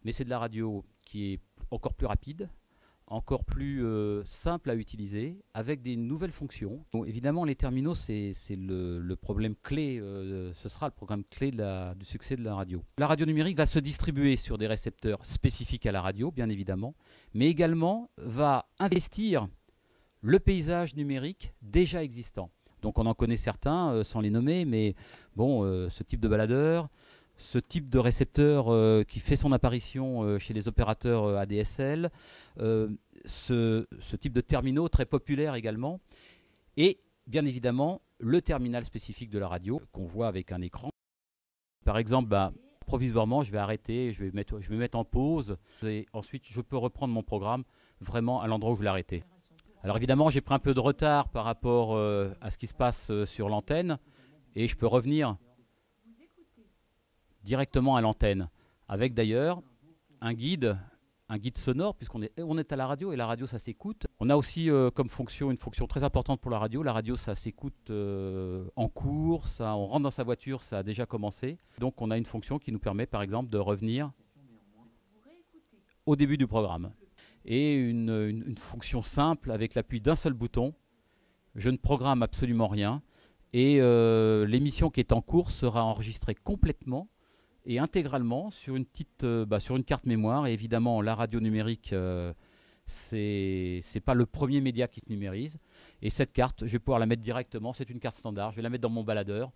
mais c'est de la radio qui est encore plus rapide, encore plus simple à utiliser, avec des nouvelles fonctions. Donc, évidemment, les terminaux, c'est le problème clé, ce sera le programme clé du succès de la radio. La radio numérique va se distribuer sur des récepteurs spécifiques à la radio, bien évidemment, mais également va investir le paysage numérique déjà existant. Donc on en connaît certains, sans les nommer, mais bon, ce type de baladeur, ce type de récepteur qui fait son apparition chez les opérateurs ADSL, ce type de terminaux très populaire également, et bien évidemment le terminal spécifique de la radio qu'on voit avec un écran. Par exemple, provisoirement, je vais arrêter, je vais me mettre en pause, et ensuite je peux reprendre mon programme vraiment à l'endroit où je l'ai arrêté. Alors évidemment, j'ai pris un peu de retard par rapport à ce qui se passe sur l'antenne, et je peux revenir directement à l'antenne, avec d'ailleurs un guide sonore, puisqu'on est à la radio, et la radio, ça s'écoute. On a aussi comme fonction, une fonction très importante pour la radio. La radio, ça s'écoute en cours, on rentre dans sa voiture, ça a déjà commencé. Donc on a une fonction qui nous permet, par exemple, de revenir au début du programme. Et une fonction simple, avec l'appui d'un seul bouton. Je ne programme absolument rien. Et l'émission qui est en cours sera enregistrée complètement et intégralement sur une carte mémoire. Et évidemment, la radio numérique, c'est pas le premier média qui se numérise. Et cette carte, je vais pouvoir la mettre directement. C'est une carte standard. Je vais la mettre dans mon baladeur